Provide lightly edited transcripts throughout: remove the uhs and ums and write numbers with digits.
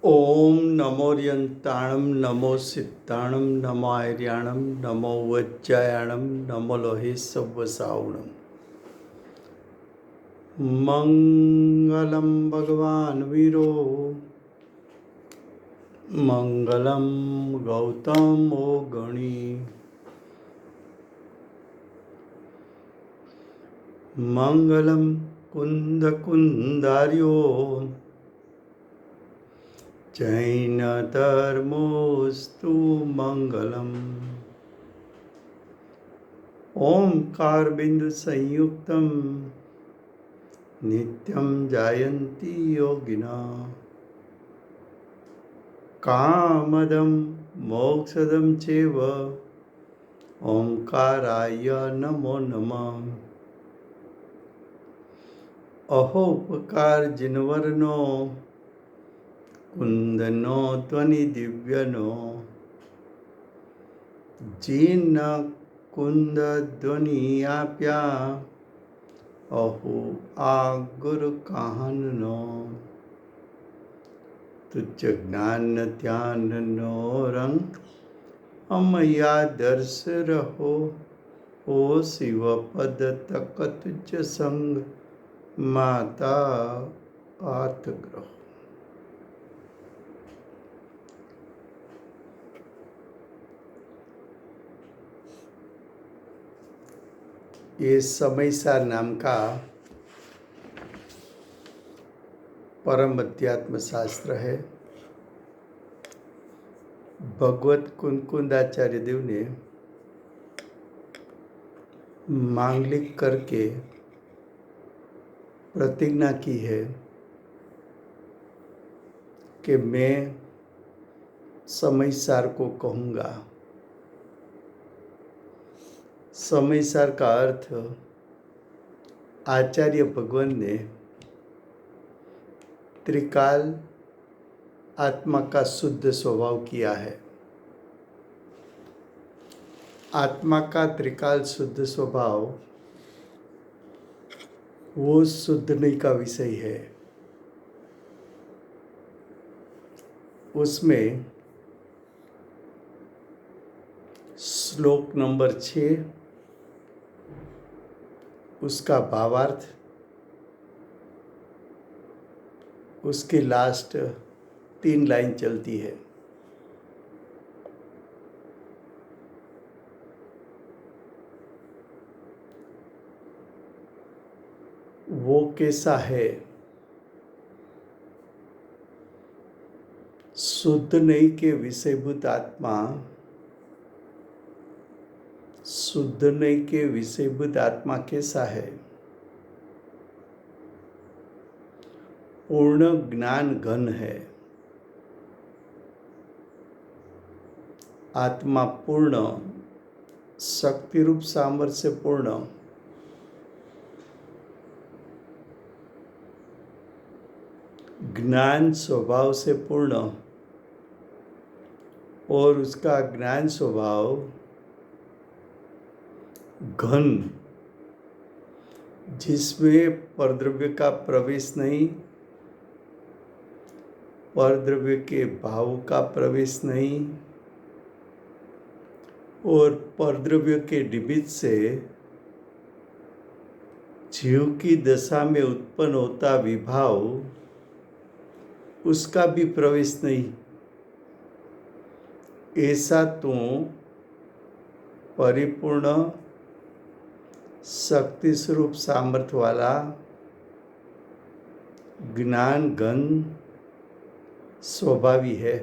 ओम नमोर्यंताणं नमो सिद्धाणं नमो आर्याणं नमो वज्जायाणं नमो लोहे सव्वसावणं। मंगलम भगवान वीरो मंगलम गौतमो गणी मंगलम कुंद कुंदार्यो जैन धर्मोस्तु मंगलम। ओंकार बिंदु संयुक्तम नित्यं जायन्ति योगिना कामदं मोक्षदं चैव ओंकाराय नमो नमः। अहोपकार जिनवरनो कुंदनो ध्वनि दिव्यनो जीन कुंद ध्वनि आप्या अहो आ गुरु कहनो तुझ ज्ञान ध्यान नो रंग अमया दर्श रहो ओ शिव पद तक तुझ संग माता आत ग्रह। ये समयसार नाम का परम अध्यात्म शास्त्र है। भगवत कुंकुंदाचार्य देव ने मांगलिक करके प्रतिज्ञा की है कि मैं समयसार को कहूँगा। समयसार का अर्थ आचार्य भगवान ने त्रिकाल आत्मा का शुद्ध स्वभाव किया है। आत्मा का त्रिकाल शुद्ध स्वभाव वो शुद्धि का विषय है। उसमें श्लोक नंबर 6 उसका भावार्थ, उसकी लास्ट 3 लाइन चलती है। वो कैसा है? शुद्ध नहीं के विषयभूत आत्मा, शुद्ध नहीं के विषयभूत आत्मा कैसा है? पूर्ण ज्ञान घन है। आत्मा पूर्ण शक्ति रूप सामर्थ्य पूर्ण ज्ञान स्वभाव से पूर्ण और उसका ज्ञान स्वभाव घन, जिसमें परद्रव्य का प्रवेश नहीं, परद्रव्य के भाव का प्रवेश नहीं और परद्रव्य के निमित्त से जीव की दशा में उत्पन्न होता विभाव, उसका भी प्रवेश नहीं। ऐसा तो परिपूर्ण शक्ति स्वरूप सामर्थ्य वाला ज्ञान घन स्वभावी है।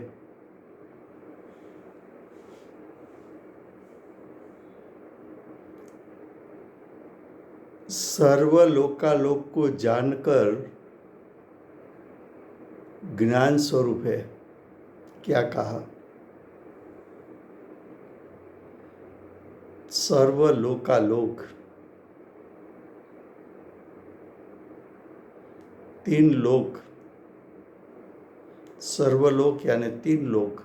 सर्वलोकालोक को जानकर ज्ञान स्वरूप है। क्या कहा? सर्वलोकालोक, 3 लोक, सर्वलोक यानी 3 लोक,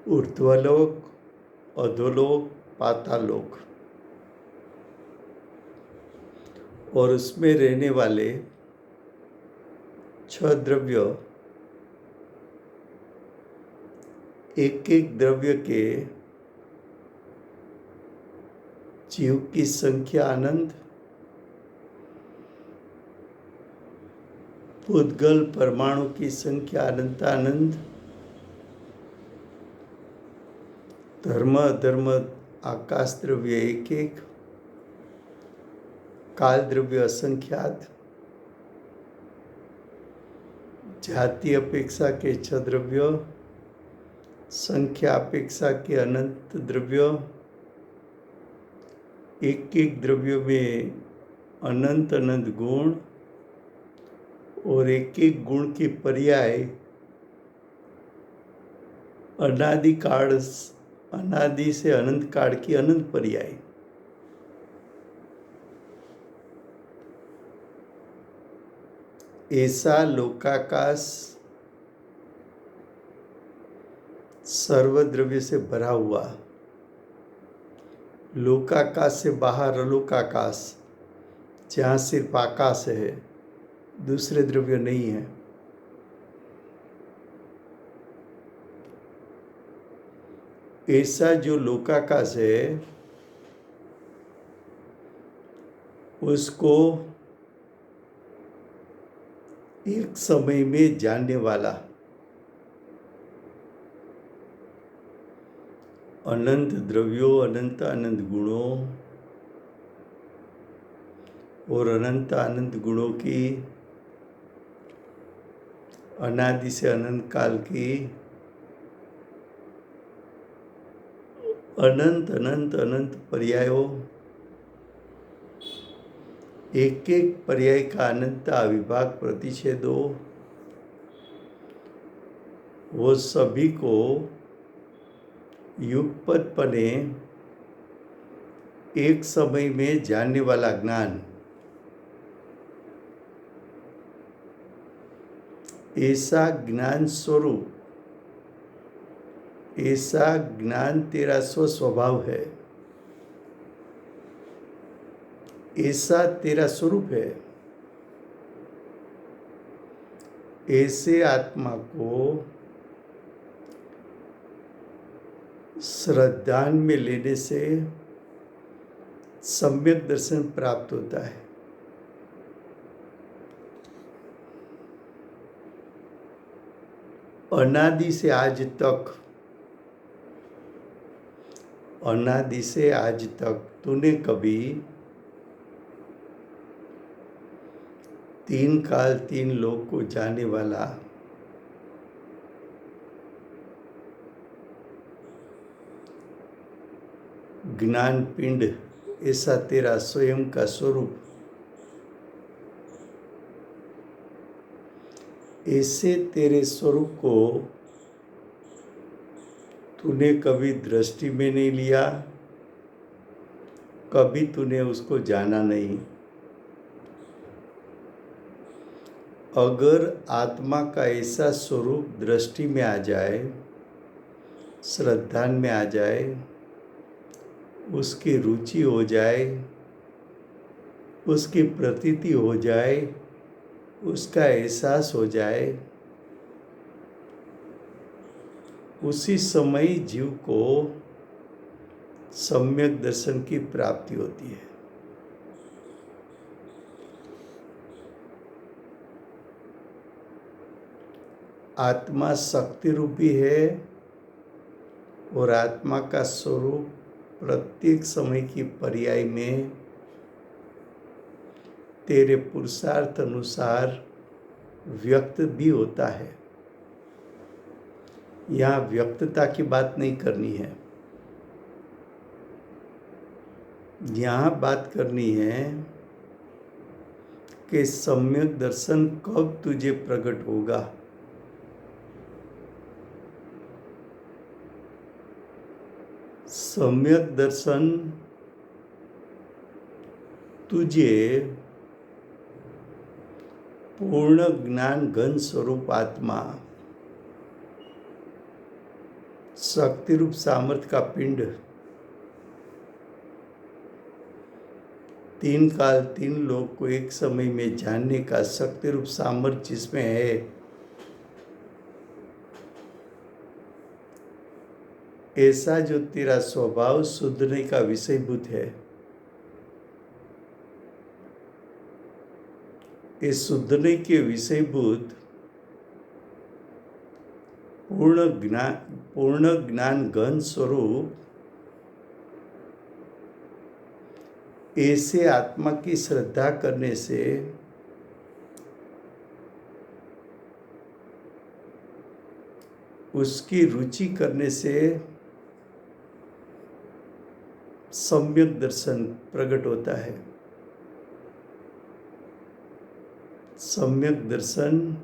ऊर्ध्वलोक, अधोलोक, पातालोक, और उसमें रहने वाले छह द्रव्य एक एक द्रव्य के जीव की संख्या अनंत, उद्गल परमाणु की संख्या अनंतानंत, धर्म अधर्म आकाश द्रव्य एक एक, काल द्रव्य असंख्यात, जाति अपेक्षा के छह द्रव्य, संख्या अपेक्षा के अनंत द्रव्य, एक एक द्रव्य में अनंत अनंत गुण और एक एक गुण की पर्याय अनादि से अनंत काल की अनंत पर्याय। ऐसा लोकाकाश सर्वद्रव्य से भरा हुआ, लोकाकाश से बाहर अलोकाकाश, जहाँ सिर्फ आकाश है, दूसरे द्रव्य नहीं है। ऐसा जो लोकाकाश है उसको एक समय में जानने वाला अनंत द्रव्यों, अनंत अनंत गुणों और अनंत अनंत गुणों की अनादि से अनंत काल की अनंत अनंत अनंत पर्यायों, एक एक पर्याय का अनंत अविभाग प्रतिषेधों, वो सभी को युगपतपने एक समय में जानने वाला ज्ञान, ऐसा ज्ञान स्वरूप, ऐसा ज्ञान तेरा स्वभाव है, ऐसा तेरा स्वरूप है। ऐसे आत्मा को श्रद्धा में लेने से सम्यक दर्शन प्राप्त होता है। अनादि से आज तक, अनादि से आज तक तूने कभी तीन काल तीन लोक को जाने वाला ज्ञान पिंड, ऐसा तेरा स्वयं का स्वरूप, ऐसे तेरे स्वरूप को तूने कभी दृष्टि में नहीं लिया, कभी तूने उसको जाना नहीं। अगर आत्मा का ऐसा स्वरूप दृष्टि में आ जाए, श्रद्धा में आ जाए, उसकी रुचि हो जाए, उसकी प्रतीति हो जाए, उसका एहसास हो जाए, उसी समय जीव को सम्यक दर्शन की प्राप्ति होती है। आत्मा शक्ति रूपी है और आत्मा का स्वरूप प्रत्येक समय की पर्याय में तेरे पुरुषार्थ अनुसार व्यक्त भी होता है। यहाँ व्यक्तता की बात नहीं करनी है, यहाँ बात करनी है कि सम्यक दर्शन कब तुझे प्रकट होगा। सम्यक दर्शन तुझे पूर्ण ज्ञान घन स्वरूप आत्मा, शक्ति रूप सामर्थ्य का पिंड, तीन काल तीन लोक को एक समय में जानने का शक्ति रूप सामर्थ्य जिसमें है, ऐसा जो तेरा स्वभाव शुद्धने का विषयभूत है, इस शुद्धने के विषयभूत पूर्ण ज्ञान घन स्वरूप ऐसे आत्मा की श्रद्धा करने से उसकी रुचि करने से सम्यक दर्शन प्रकट होता है। सम्यक दर्शन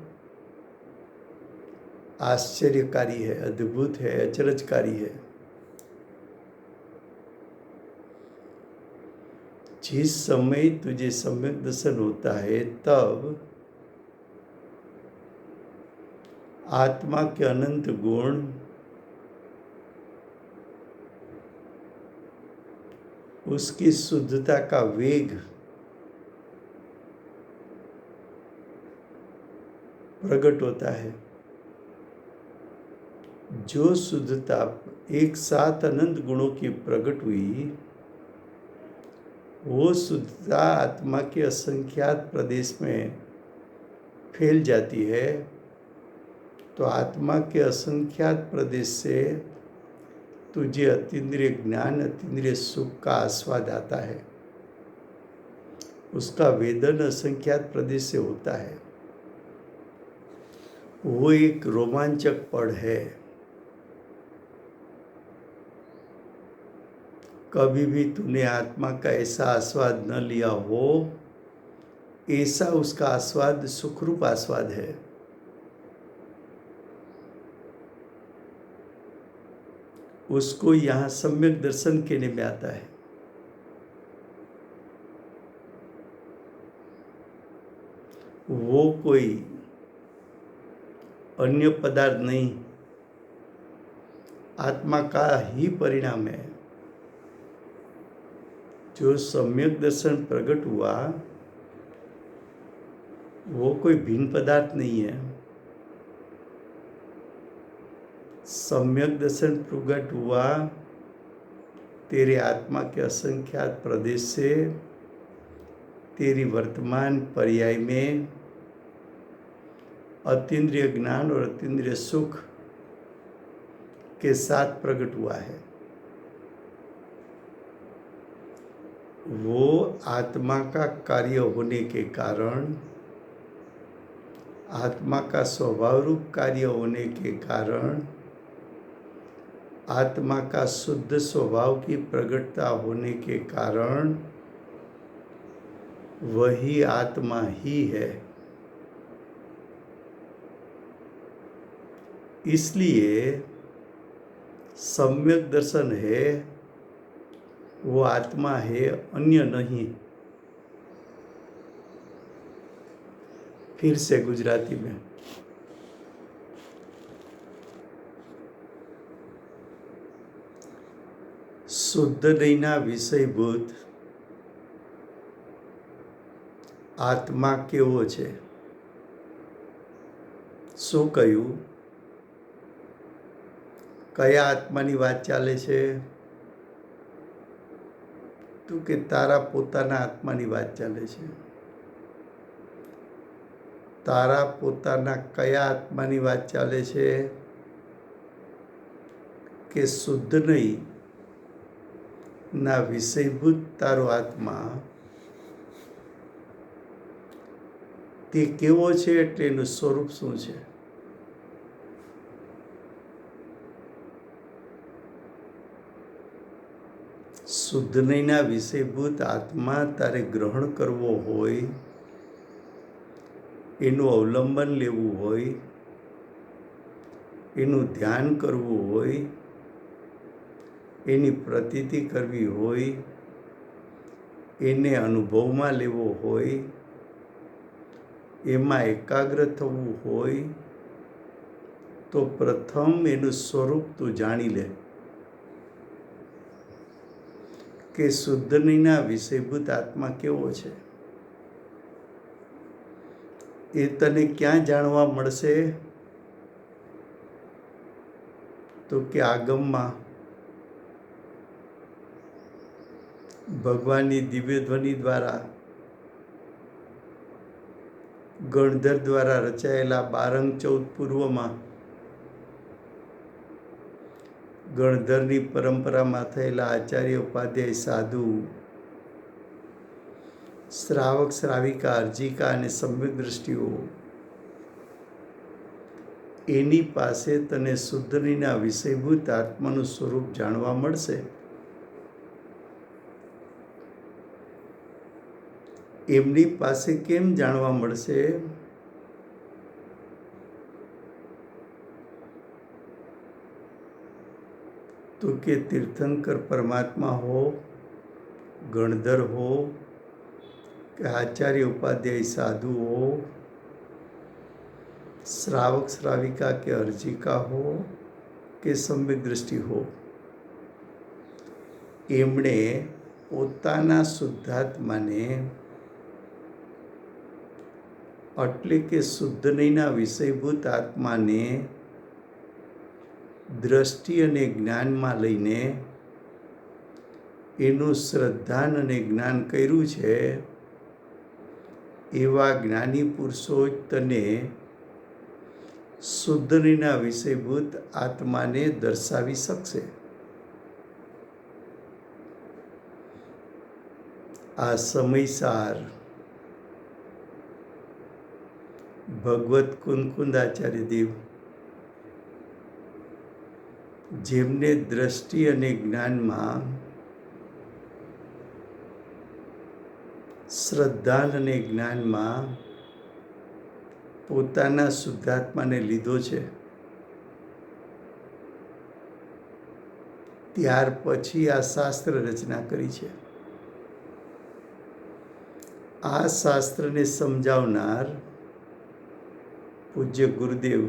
आश्चर्यकारी है, अद्भुत है, अचरजकारी है। जिस समय तुझे सम्यक दर्शन होता है तब आत्मा के अनंत गुण उसकी शुद्धता का वेग प्रकट होता है। जो शुद्धता एक साथ अनंत गुणों की प्रकट हुई, वो शुद्धता आत्मा के असंख्यात प्रदेश में फैल जाती है, तो आत्मा के असंख्यात प्रदेश से तुझे अतीन्द्रिय ज्ञान, अतीन्द्रिय सुख का आस्वाद आता है। उसका वेदन असंख्यात प्रदेश से होता है। वो एक रोमांचक पड़ है। कभी भी तूने आत्मा का ऐसा आस्वाद न लिया हो, ऐसा उसका आस्वाद सुखरूप आस्वाद है। उसको यहाँ सम्यक दर्शन कहने में आता है। वो कोई अन्य पदार्थ नहीं, आत्मा का ही परिणाम है। जो सम्यक दर्शन प्रकट हुआ वो कोई भिन्न पदार्थ नहीं है। सम्यक दर्शन प्रकट हुआ तेरे आत्मा के असंख्यात प्रदेश से तेरी वर्तमान पर्याय में अतीन्द्रिय ज्ञान और अतीन्द्रिय सुख के साथ प्रकट हुआ है। वो आत्मा का कार्य होने के कारण, आत्मा का स्वभाव रूप कार्य होने के कारण, आत्मा का शुद्ध स्वभाव की प्रकटता होने के कारण वही आत्मा ही है। इसलिए सम्यक दर्शन है, वो आत्मा है, अन्य नहीं। फिर से गुजराती में, શુદ્ધ નહીંના વિષયભૂત આત્મા કેવો છે? શું કહ્યું? કયા આત્માની વાત ચાલે છે? તો કે તારા પોતાના આત્માની વાત ચાલે છે. તારા પોતાના કયા આત્માની વાત ચાલે છે? કે શુદ્ધ નહીં ના વિષયભૂત તારો આત્મા તે કેવો છે એટલે એનું સ્વરૂપ શું છે? શુદ્ધ નહીંના વિષયભૂત આત્મા તારે ગ્રહણ કરવો હોય, એનું અવલંબન લેવું હોય, એનું ધ્યાન કરવું હોય, એની પ્રતીતિ કરવી હોય, એને અનુભવમાં લેવો હોય, એમાં એકાગ્ર થવું હોય, તો પ્રથમ એનું સ્વરૂપ તું જાણી લે કે શુદ્ધ નહીંના વિષયભૂત આત્મા કેવો છે એ તને ક્યાં જાણવા મળશે? તો કે આગમમાં ભગવાનની દિવ્ય ધ્વનિ દ્વારા ગણધર દ્વારા રચાયેલા 12 અંક 14 પૂર્વમાં ગણધરની પરંપરામાં થયેલા આચાર્ય ઉપાધ્યાય સાધુ શ્રાવક શ્રાવિકા અર્જિકા અને સમ્યક દ્રષ્ટિઓ એની પાસે તને શુદ્ધનીના વિષયભૂત આત્માનું સ્વરૂપ જાણવા મળશે. એમની પાસે કેમ જાણવા મળશે? તો કે તીર્થંકર પરમાત્મા હો, ગણધર હો કે આચાર્ય ઉપાધ્યાય સાધુ હો, શ્રાવક શ્રાવિકા કે અર્જિકા હો કે સમ્યક દ્રષ્ટિ હો, એમણે પોતાના શુદ્ધાત્માને એટલે કે શુદ્ધ નહીંના વિષયભૂત આત્માને દ્રષ્ટિ અને જ્ઞાનમાં લઈને એનું શ્રદ્ધાન અને જ્ઞાન કર્યું છે. એવા જ્ઞાની પુરુષો જ તને શુદ્ધ નહીંના વિષયભૂત આત્માને દર્શાવી શકશે. આ સમયસાર ભગવત કુંદકુંદાચાર્ય દેવ જેમને દ્રષ્ટિ અને જ્ઞાનમાં શ્રદ્ધાન અને જ્ઞાનમાં પોતાના શુદ્ધાત્માને લીધો છે, ત્યાર પછી આ શાસ્ત્ર રચના કરી છે. આ શાસ્ત્રને સમજાવનાર પૂજ્ય ગુરુદેવ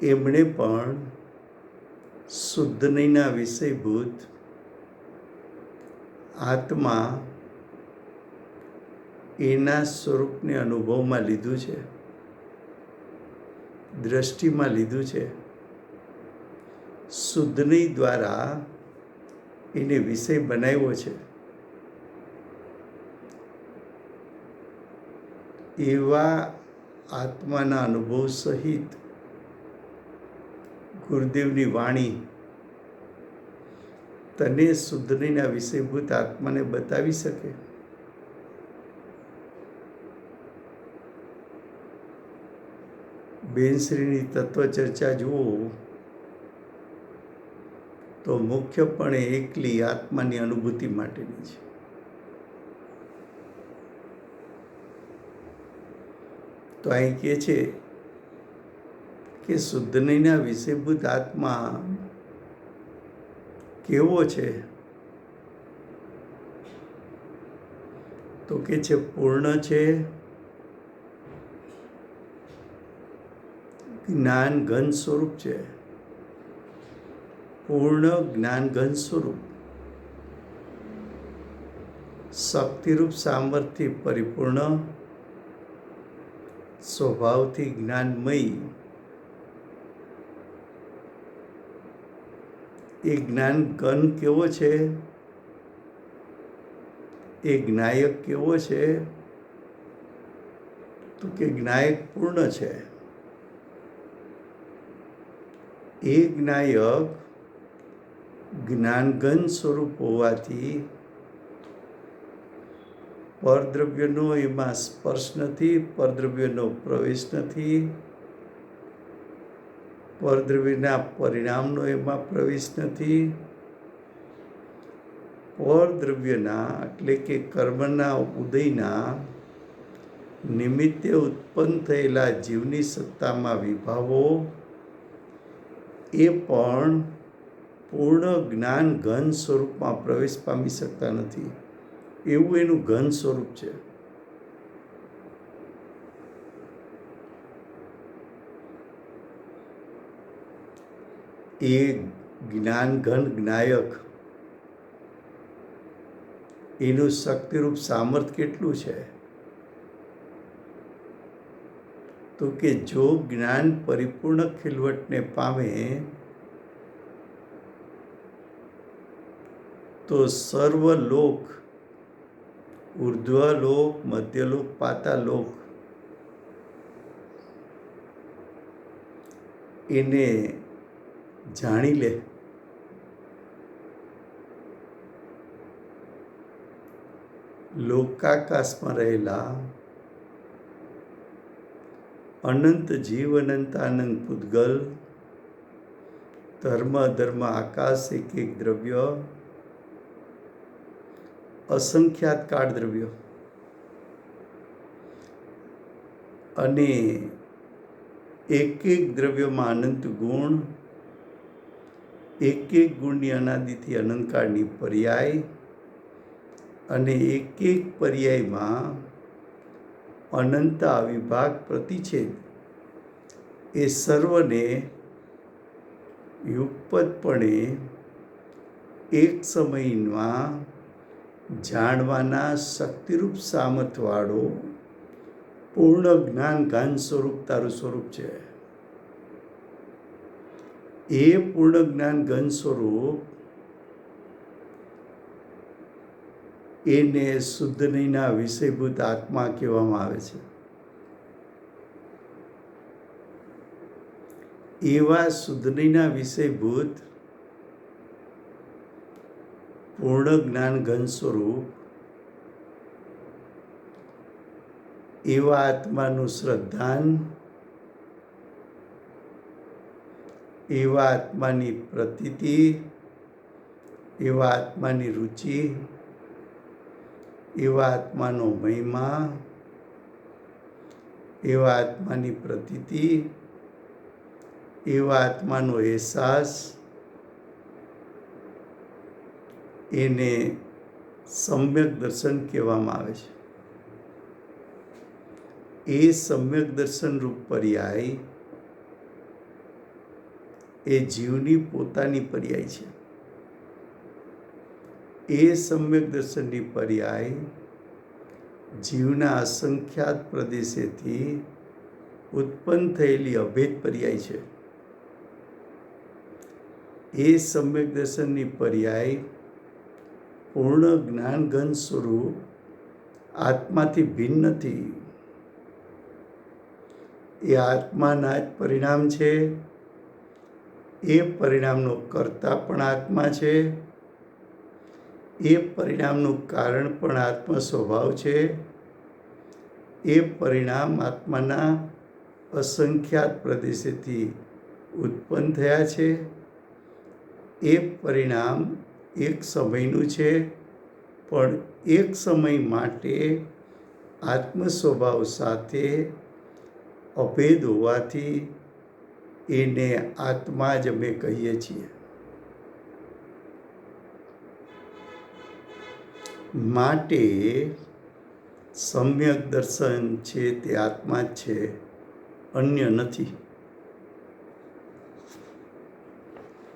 એમણે પણ શુદ્ધ નહીંના વિષયભૂત આત્મા એના સ્વરૂપને અનુભવમાં લીધું છે, દ્રષ્ટિમાં લીધું છે. શુદ્ધ નહીં દ્વારા એને વિષય બનાવ્યો છે. એવા આત્માના અનુભવ સહિત ગુરુદેવની વાણી તને શુદ્ધ નહીંના વિષયભૂત આત્માને બતાવી શકે. બેનશ્રીની તત્વચર્ચા જુઓ તો મુખ્યપણે એકલી આત્માની અનુભૂતિ માટેની છે. તો અહીં કહે છે કે શુદ્ધ નહીંના વિષયભૂત આત્મા કેવો છે? તો કે છે પૂર્ણ છે, જ્ઞાન ઘન સ્વરૂપ છે. પૂર્ણ જ્ઞાન ઘન સ્વરૂપ, શક્તિરૂપ સામર્થ્ય પરિપૂર્ણ, સ્વભાવથી જ્ઞાનમય. એ જ્ઞાન ઘન કેવો છે? એ જ્ઞાયક કેવો છે? તો કે જ્ઞાયક પૂર્ણ છે. એ જ્ઞાયક જ્ઞાનઘન સ્વરૂપ હોવાથી પરદ્રવ્યનો એમાં સ્પર્શ નથી, પરદ્રવ્યનો પ્રવેશ નથી, પરદ્રવ્યના પરિણામનો એમાં પ્રવેશ નથી. પરદ્રવ્યના એટલે કે કર્મના ઉદયના નિમિત્તે ઉત્પન્ન થયેલા જીવની સત્તામાં વિભાવો એ પણ પૂર્ણ જ્ઞાન ઘન સ્વરૂપમાં પ્રવેશ પામી શકતા નથી. એવું એનું ઘન સ્વરૂપ છે. એ જ્ઞાન ઘન જ્ઞાયક એનું શક્તિરૂપ સામર્થ્ય કેટલું છે? તો કે જો જ્ઞાન પરિપૂર્ણ ખીલવટને પામે તો સર્વલોક, ઉર્ધ્વલોક, મધ્યલોક, પાતાલોક એને જાણી લે. લોકાકાશમાં રહેલા અનંત જીવ, અનંત આનંદ પૂતગલ, ધર્મ અધર્મ આકાશ, એક એક દ્રવ્ય, અસંખ્યાત કાળ દ્રવ્યો અને એક એક દ્રવ્યમાં અનંત ગુણ, એક એક ગુણની અનાદિથી અનંતકાળની પર્યાય અને એક એક પર્યાયમાં અનંત અવિભાગ પ્રતિછેદ, એ સર્વને યુગપદપણે એક સમયમાં જાણવાના શક્તિરૂપ સામર્થ્યવાળો પૂર્ણ જ્ઞાન ગાન સ્વરૂપ તારું સ્વરૂપ છે. એ પૂર્ણ જ્ઞાન ઘન સ્વરૂપ એને શુદ્ધ નહીંના વિષયભૂત આત્મા કહેવામાં આવે છે. એવા શુદ્ધ નહીંના વિષયભૂત પૂર્ણ જ્ઞાન ઘન સ્વરૂપ એવા આત્માનું શ્રદ્ધાન, એવા આત્માની પ્રતીતિ, એવા આત્માની રુચિ, એવા આત્માનો મહિમા, એવા આત્માની પ્રતીતિ, એવા આત્માનો અહેસાસ, એને સમ્યક દર્શન કહેવામાં આવે છે. એ સમ્યક દર્શન રૂપ પર્યાય એ જીવની પોતાની પર્યાય છે. એ સમ્યક દર્શનની પર્યાય જીવના અસંખ્યાત પ્રદેશેથી ઉત્પન્ન થયેલી અભેદ પર્યાય છે. એ સમ્યક દર્શનની પર્યાય પૂર્ણ જ્ઞાન ઘન સ્વરૂપ આત્માથી ભિન્ન નથી. એ આત્માના જ પરિણામ છે. એ પરિણામનો કર્તા પણ આત્મા છે. એ પરિણામનું કારણ પણ આત્મ સ્વભાવ છે. એ પરિણામ આત્માના અસંખ્યાત પ્રદેશેથી ઉત્પન્ન થયા છે. એ પરિણામ એક સમયનું છે, પણ એક સમય માટે આત્મ સ્વભાવ સાથે અભેદ હોવાથી એને આત્મા જ અમે કહીએ છીએ. માટે સમ્યક દર્શન છે તે આત્મા જ છે, અન્ય નથી.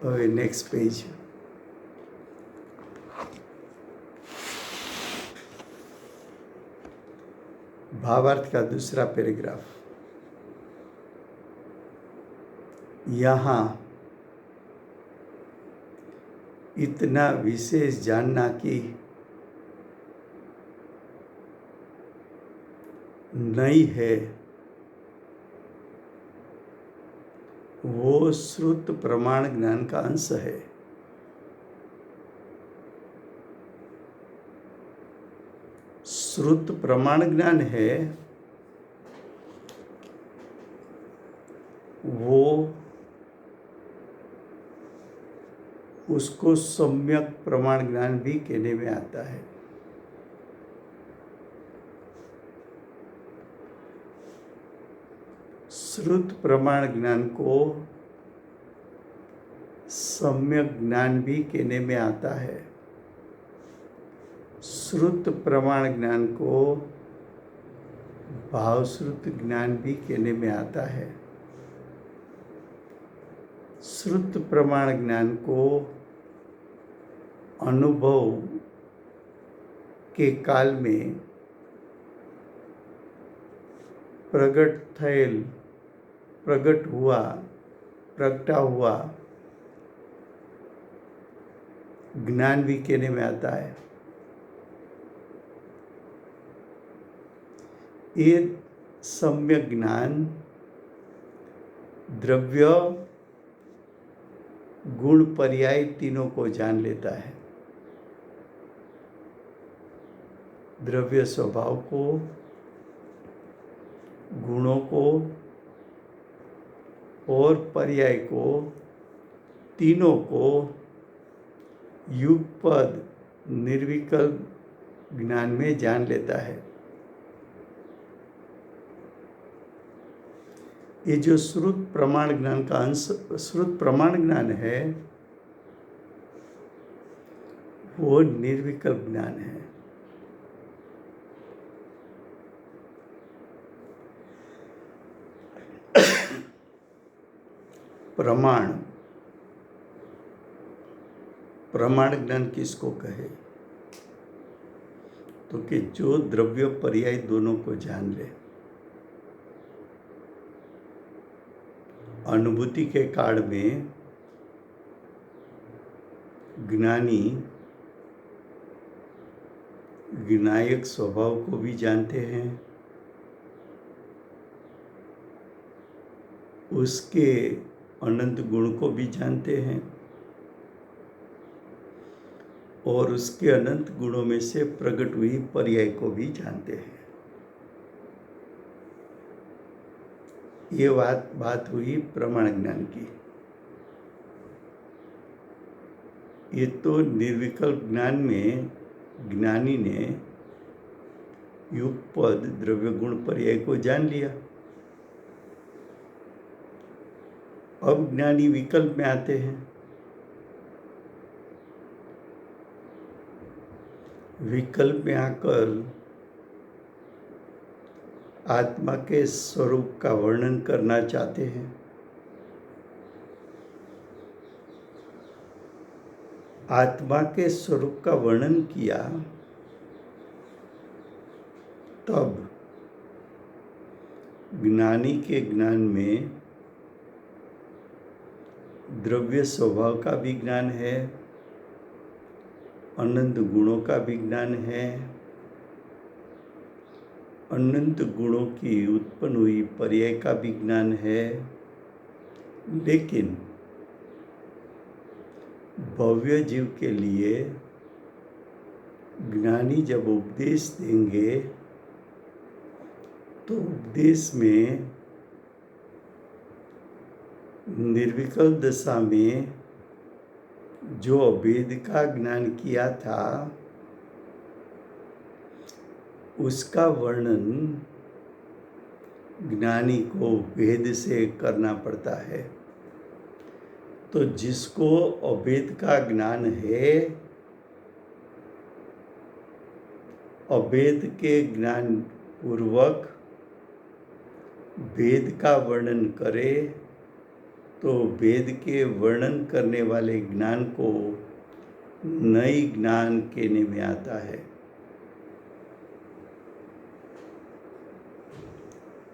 હવે નેક્સ્ટ પેજ. भावार्थ का दूसरा पैराग्राफ. यहाँ इतना विशेष जानना कि नहीं है, वो श्रुत प्रमाण ज्ञान का अंश है. श्रुत प्रमाण ज्ञान है वो उसको सम्यक प्रमाण ज्ञान भी कहने में आता है. श्रुत प्रमाण ज्ञान को सम्यक ज्ञान भी कहने में आता है. श्रुत प्रमाण ज्ञान को भावश्रुत ज्ञान भी कहने में आता है. श्रुत प्रमाण ज्ञान को अनुभव के काल में प्रगट हुआ, प्रगटा हुआ ज्ञान भी कहने में आता है। ये सम्यक ज्ञान द्रव्य, गुण, पर्याय तीनों को जान लेता है। द्रव्य स्वभाव को, गुणों को और पर्याय को, तीनों को युगपद निर्विकल्प ज्ञान में जान लेता है। ये जो श्रुत प्रमाण ज्ञान का अंश, श्रुत प्रमाण ज्ञान है, वो निर्विकल्प ज्ञान है। प्रमाण ज्ञान किसको कहे? तो कि जो द्रव्य पर्याय दोनों को जान ले। अनुभूति के काल में ज्ञानी विनायक स्वभाव को भी जानते हैं, उसके अनंत गुण को भी जानते हैं और उसके अनंत गुणों में से प्रकट हुई पर्याय को भी जानते हैं। ये बात हुई प्रमाण ज्ञान की। ये तो निर्विकल्प ज्ञान में ज्ञानी ने युगपद द्रव्य गुण पर्याय को जान लिया। अब ज्ञानी विकल्प में आते हैं। विकल्प में आकर आत्मा के स्वरूप का वर्णन करना चाहते हैं। आत्मा के स्वरूप का वर्णन किया तब ज्ञानी के ज्ञान में द्रव्य स्वभाव का भी ज्ञान है, अनंत गुणों का भी ज्ञान है, अनंत गुणों की उत्पन्न हुई पर्याय का भी ज्ञान है। लेकिन भव्य जीव के लिए ज्ञानी जब उपदेश देंगे तो उपदेश में निर्विकल्प दशा में जो अभेद का ज्ञान किया था उसका वर्णन ज्ञानी को भेद से करना पड़ता है। तो जिसको अभेद का ज्ञान है, अभेद के ज्ञान पूर्वक भेद का वर्णन करे तो भेद के वर्णन करने वाले ज्ञान को नई ज्ञान कहने में आता है।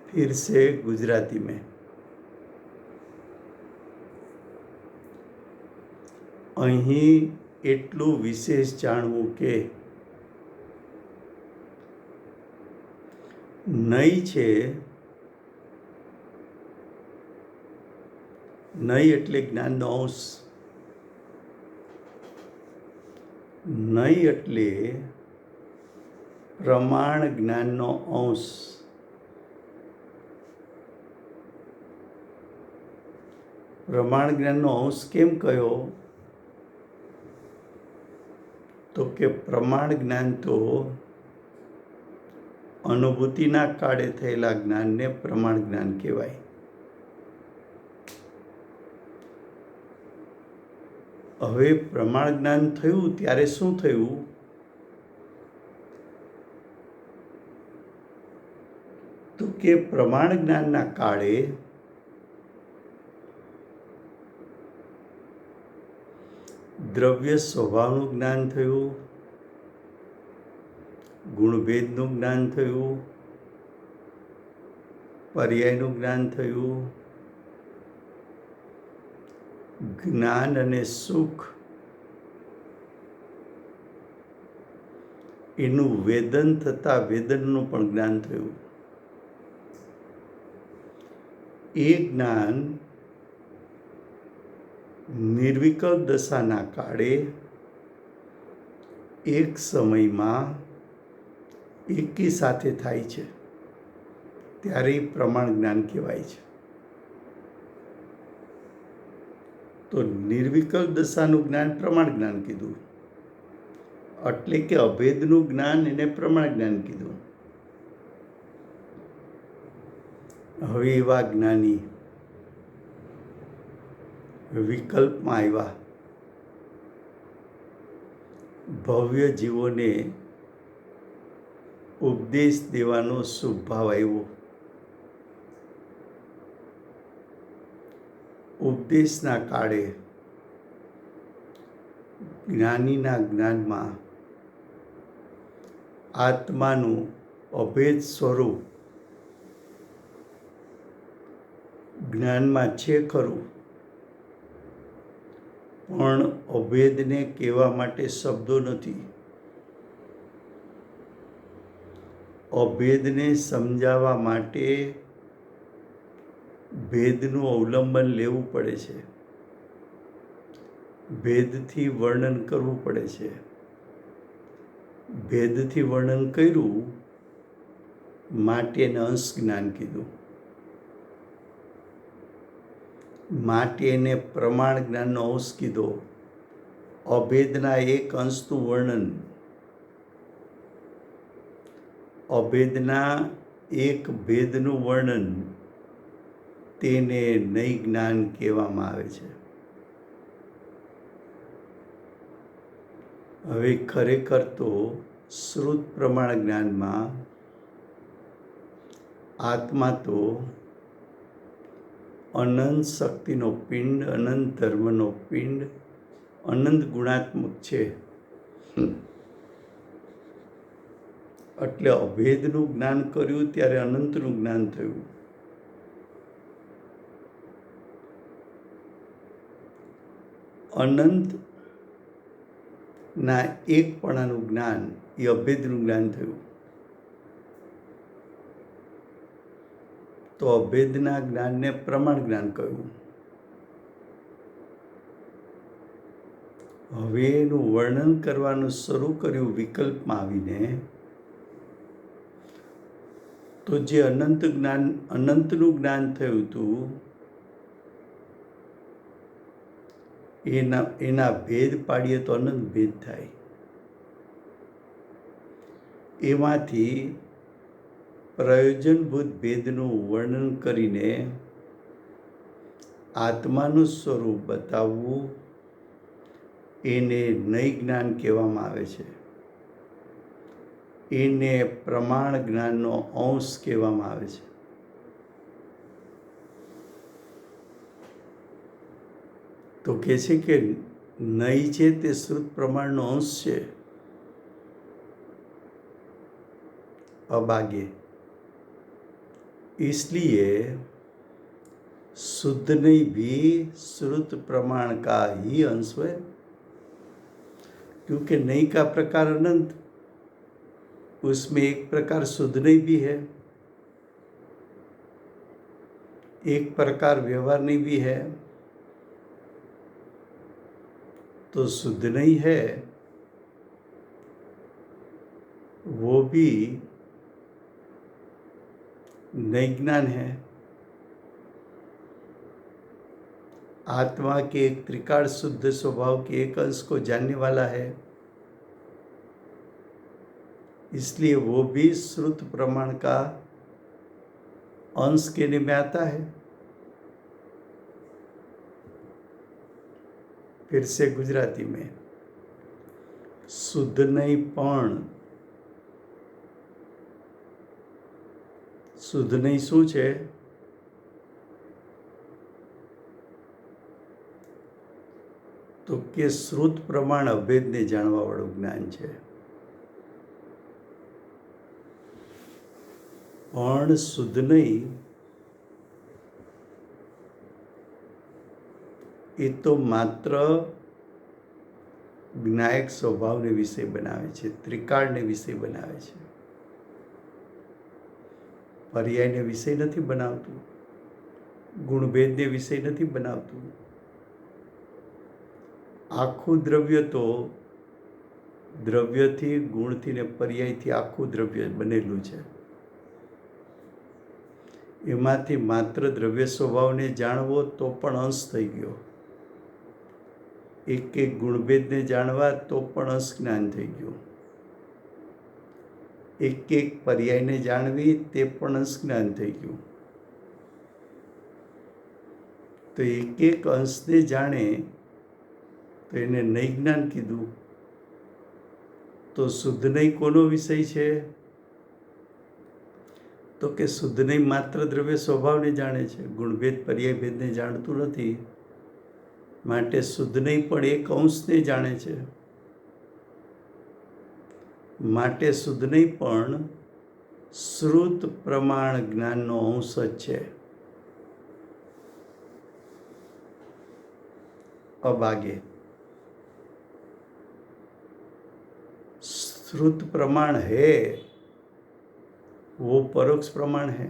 फिर से गुजराती में અહીં એટલું વિશેષ જાણવું કે નઈ છે, નઈ એટલે જ્ઞાનનો અંશ, નઈ એટલે પ્રમાણ જ્ઞાનનો અંશ। પ્રમાણ જ્ઞાનનો અંશ કેમ કયો? તો કે પ્રમાણ જ્ઞાન તો અનુભૂતિના કાળે થયેલા જ્ઞાનને પ્રમાણ જ્ઞાન કહેવાય। હવે પ્રમાણ જ્ઞાન થયું ત્યારે શું થયું? તો કે પ્રમાણ જ્ઞાનના કાળે દ્રવ્ય સ્વભાવનું જ્ઞાન થયું, ગુણભેદનું જ્ઞાન થયું, પર્યાયનું જ્ઞાન થયું, જ્ઞાન અને સુખ એનું વેદન થતાં વેદનનું પણ જ્ઞાન થયું. એ જ્ઞાન નિર્વિકલ્પ દશાના કાળે એક સમયમાં એકી સાથે થાય છે, ત્યારે પ્રમાણ જ્ઞાન કહેવાય છે. તો નિર્વિકલ્પ દશાનું જ્ઞાન પ્રમાણ જ્ઞાન કીધું, એટલે કે અભેદનું જ્ઞાન એને પ્રમાણ જ્ઞાન કીધું. હવે એવા જ્ઞાની વિકલ્પમાં આવ્યા, ભવ્ય જીવોને ઉપદેશ દેવાનો શુભ ભાવ આવ્યો. ઉપદેશના કાળે જ્ઞાનીના જ્ઞાનમાં આત્માનું અભેદ સ્વરૂપ જ્ઞાનમાં છે ખરું, પણ અભેદને કહેવા માટે શબ્દો નથી. અભેદને સમજાવવા માટે ભેદનું અવલંબન લેવું પડે છે, ભેદથી વર્ણન કરવું પડે છે. ભેદથી વર્ણન કર્યું માટે એને અંશ જ્ઞાન કીધું, માટે એને પ્રમાણ જ્ઞાનનો અંશ કીધો. અભેદના એક અંશનું વર્ણન, અભેદના એક ભેદનું વર્ણન, તેને નૈ જ્ઞાન કહેવામાં આવે છે. હવે ખરેખર તો શ્રુત પ્રમાણ જ્ઞાનમાં આત્મા તો અનંત શક્તિનો પિંડ, અનંત ધર્મનો પિંડ, અનંત ગુણાત્મક છે. એટલે અભેદનું જ્ઞાન કર્યું ત્યારે અનંતનું જ્ઞાન થયું. અનંતના એકપણાનું જ્ઞાન એ અભેદનું જ્ઞાન થયું. તો અભેદના જ્ઞાનને પ્રમાણ જ્ઞાન કહ્યું. હવે એનું વર્ણન કરવાનું શરૂ કર્યું વિકલ્પમાં આવીને, તો જે અનંતનું જ્ઞાન થયું હતું એના ભેદ પાડીએ તો અનંત ભેદ થાય. એમાંથી પ્રયોજનભૂત ભેદનું વર્ણન કરીને આત્માનું સ્વરૂપ બતાવવું, એને નૈ જ્ઞાન કહેવામાં આવે છે. એને પ્રમાણ જ્ઞાનનો અંશ કહેવામાં આવે છે. તો કહે છે કે નૈ છે તે શ્રુત પ્રમાણનો અંશ છે. अब आगे, इसलिए शुद्ध नहीं भी श्रुत प्रमाण का ही अंश है, क्योंकि नई का प्रकार अनंत, उसमें एक प्रकार शुद्ध नहीं भी है, एक प्रकार व्यवहार नहीं भी है. तो शुद्ध नहीं है वो भी नई ज्ञान है. आत्मा के एक त्रिकाल शुद्ध स्वभाव के एक अंश को जानने वाला है, इसलिए वो भी श्रुत प्रमाण का अंश कहने में आता है. फिर से गुजराती में, शुद्ध नहीं पण શુદ્ધ નહીં શું છે? તો કે શ્રુત પ્રમાણ અભેદને જાણવાવાળું જ્ઞાન છે. પણ શુદ્ધ નહીં, એ તો માત્ર જ્ઞાયક સ્વભાવને વિષય બનાવે છે, ત્રિકાળને વિષય બનાવે છે, પર્યાયને વિષય નથી બનાવતું, ગુણભેદને વિષય નથી બનાવતું. આખું દ્રવ્ય તો દ્રવ્યથી, ગુણથી ને પર્યાયથી આખું દ્રવ્ય બનેલું છે. એમાંથી માત્ર દ્રવ્ય સ્વભાવને જાણવો તો પણ અંશ થઈ ગયો. એક એક ગુણભેદને જાણવા તો પણ અંશ જ્ઞાન થઈ ગયું. એક એક પર્યાયને જાણવી તે પણ અંશ જ્ઞાન થઈ ગયું. તો એક એક અંશને જાણે તો એને નહીં જ્ઞાન કીધું. તો શુદ્ધ નહીં કોનો વિષય છે? તો કે શુદ્ધ નહીં માત્ર દ્રવ્ય સ્વભાવને જાણે છે, ગુણભેદ પર્યાય ભેદને જાણતું નથી. માટે શુદ્ધ નહીં પણ એક અંશને જાણે છે. માટે શુદ્ધ નહીં પણ શ્રુત પ્રમાણ જ્ઞાનનો અંશ જ છે. अब आगे श्रुत प्रमाण है वो परोक्ष प्रमाण है.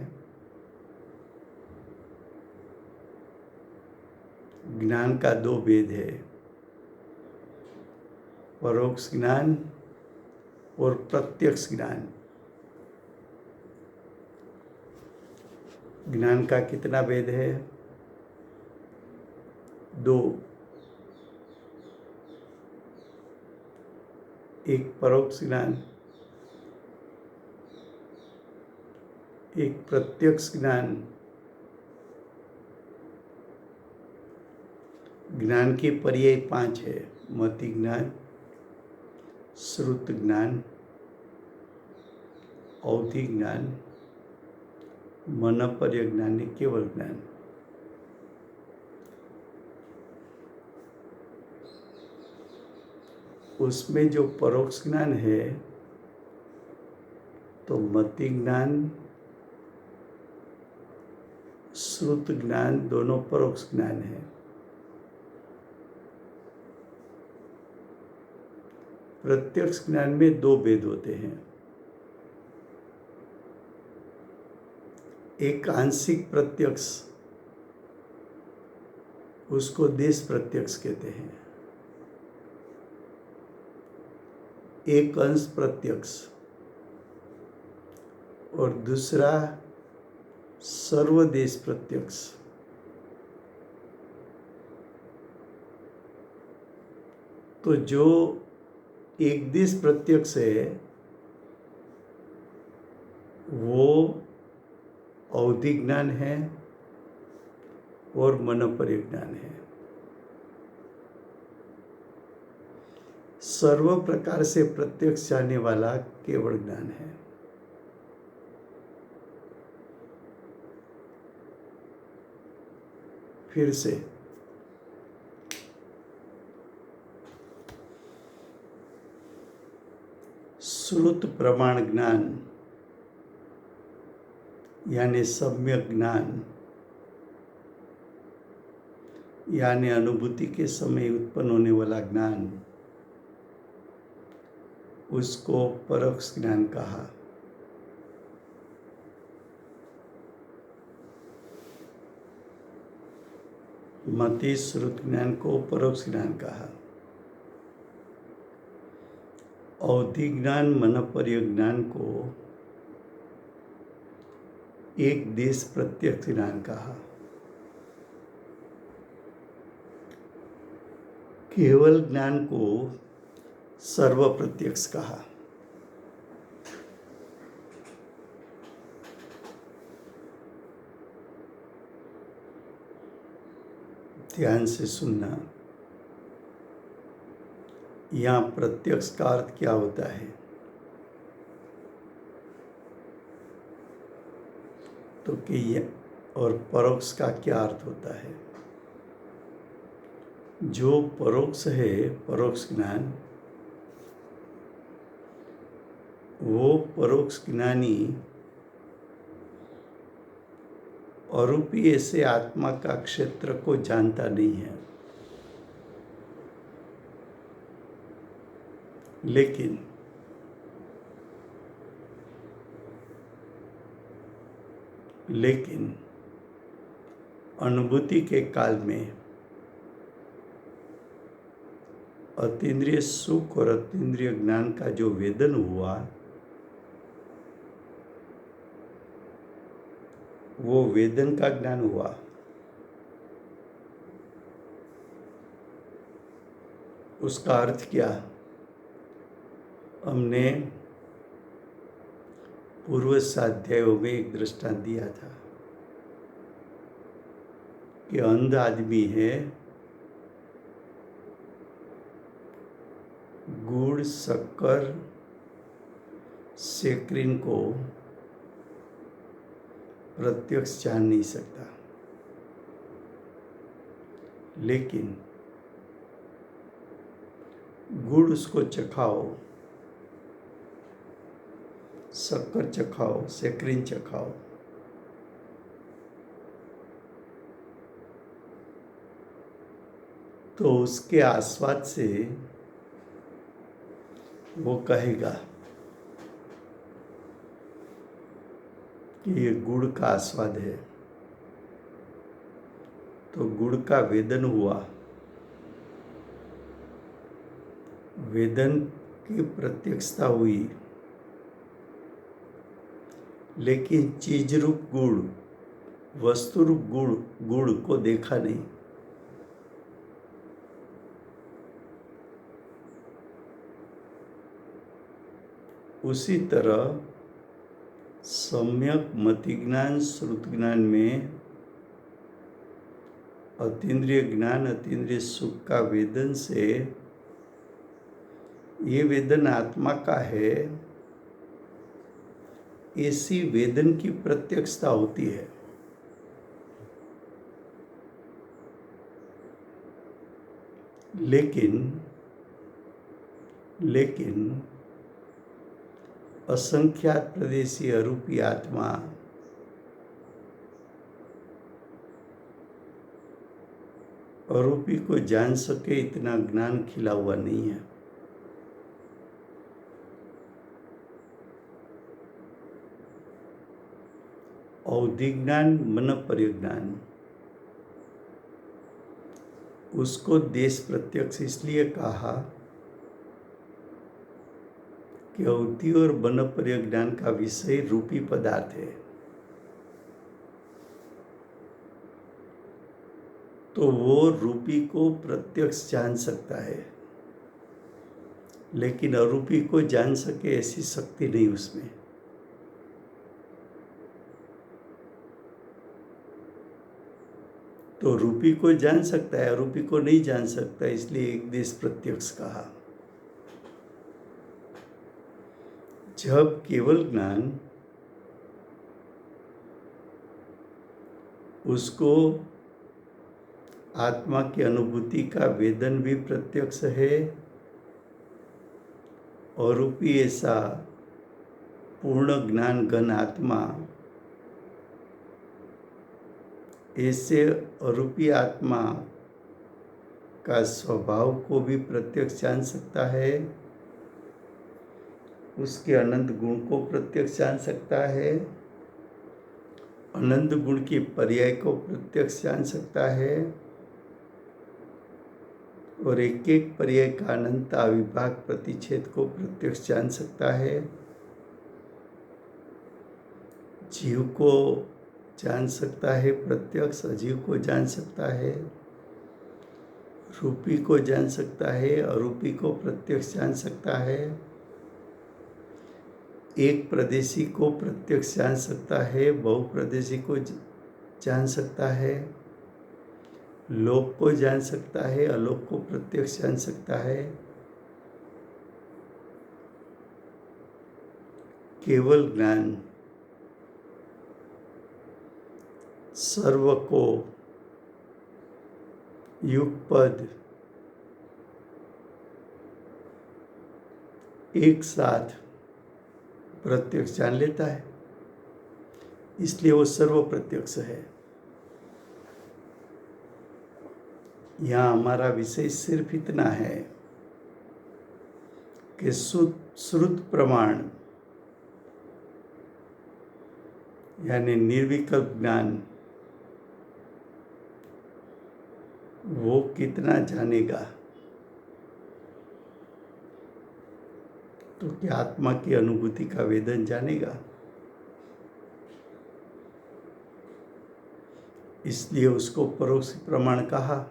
ज्ञान का दो भेद है, परोक्ष ज्ञान और प्रत्यक्ष ज्ञान. ज्ञान का कितना भेद है? दो. एक परोक्ष ज्ञान, एक प्रत्यक्ष ज्ञान. ज्ञान के पर्याय 5 है: मति ज्ञान, श्रुत ज्ञान, अवधि ज्ञान, मनपर्य ज्ञान, केवल ज्ञान. उसमें जो परोक्ष ज्ञान है तो मति ज्ञान, श्रुत ज्ञान दोनों परोक्ष ज्ञान है. प्रत्यक्ष ज्ञान में दो भेद होते हैं. एक आंशिक प्रत्यक्ष, उसको देश प्रत्यक्ष कहते हैं. एक अंश प्रत्यक्ष और दूसरा सर्वदेश प्रत्यक्ष. तो जो एक देश प्रत्यक्ष है वो अवधि ज्ञान है और मनपर्य ज्ञान है. सर्व प्रकार से प्रत्यक्ष जाने वाला केवल ज्ञान है. फिर से श्रुत प्रमाण ज्ञान यानी सम्यक ज्ञान यानी अनुभूति के समय उत्पन्न होने वाला ज्ञान, उसको परोक्ष ज्ञान कहा. मति श्रुत ज्ञान को परोक्ष ज्ञान कहा. अवधि ज्ञान मनपर्य ज्ञान को एक देश प्रत्यक्ष ज्ञान कहा. केवल ज्ञान को सर्व प्रत्यक्ष कहा. ध्यान से सुनना. यहाँ प्रत्यक्ष का अर्थ क्या होता है? तो कि और परोक्ष का क्या अर्थ होता है? जो परोक्ष है, परोक्ष ज्ञान, वो परोक्ष ज्ञानी अरूपी ऐसे आत्मा का क्षेत्र को जानता नहीं है, लेकिन अनुभूति के काल में अतीन्द्रिय सुख और अतीन्द्रिय ज्ञान का जो वेदन हुआ, वो वेदन का ज्ञान हुआ। उसका अर्थ क्या? हमने पूर्व अध्यायों में एक दृष्टांत दिया था कि अंध आदमी है, गुड़ शक्कर सेक्रिन को प्रत्यक्ष जान नहीं सकता, लेकिन गुड़ उसको चखाओ, शक्कर चखाओ, सेक्रिन चखाओ, तो उसके आस्वाद से वो कहेगा कि ये गुड़ का आस्वाद है। तो गुड़ का वेदन हुआ, वेदन की प्रत्यक्षता हुई, लेकिन चीज रूप गुड़, वस्तु रूप गुड़ को देखा नहीं। उसी तरह सम्यक मति ज्ञान श्रुत ज्ञान में अतीन्द्रिय ज्ञान, अतीन्द्रिय सुख का वेदन से ये वेदन आत्मा का है, ऐसी वेदन की प्रत्यक्षता होती है। लेकिन असंख्यात प्रदेशी अरूपी आत्मा अरूपी को जान सके इतना ज्ञान खिला हुआ नहीं है। औधिक ज्ञान, मन परिज्ञान, उसको देश प्रत्यक्ष इसलिए कहा कि अवधि और मन परिज्ञान का विषय रूपी पदार्थ है, तो वो रूपी को प्रत्यक्ष जान सकता है, लेकिन अरूपी को जान सके ऐसी शक्ति नहीं उसमें। तो रूपी को जान सकता है, अरूपी को नहीं जान सकता, इसलिए एक देश प्रत्यक्ष कहा। जब केवल ज्ञान उसको आत्मा की अनुभूति का वेदन भी प्रत्यक्ष है, अरूपी ऐसा पूर्ण ज्ञान घन आत्मा ऐसे अरूपी आत्मा का स्वभाव को भी प्रत्यक्ष जान सकता है, उसके अनंत गुण को प्रत्यक्ष जान सकता है, अनंत गुण की पर्याय को प्रत्यक्ष जान सकता है, और एक एक पर्याय का अनंत अविभाग प्रतिच्छेद को प्रत्यक्ष जान सकता है। जीव को जान सकता है प्रत्यक्ष, अजीव को जान सकता है, रूपी को जान सकता है, अरूपी को प्रत्यक्ष जान सकता है, एक प्रदेशी को प्रत्यक्ष जान सकता है, बहुप्रदेशी को जान सकता है, लोक को जान सकता है, अलोक को प्रत्यक्ष जान सकता है। केवल ज्ञान सर्व को युगपद एक साथ प्रत्यक्ष जान लेता है, इसलिए वो सर्व प्रत्यक्ष है। यहाँ हमारा विषय सिर्फ इतना है कि श्रुत प्रमाण यानी निर्विकल्प ज्ञान वो कितना जानेगा, तो क्या आत्मा की अनुभूति का वेदन जानेगा। इसलिए उसको परोक्ष प्रमाण कहा।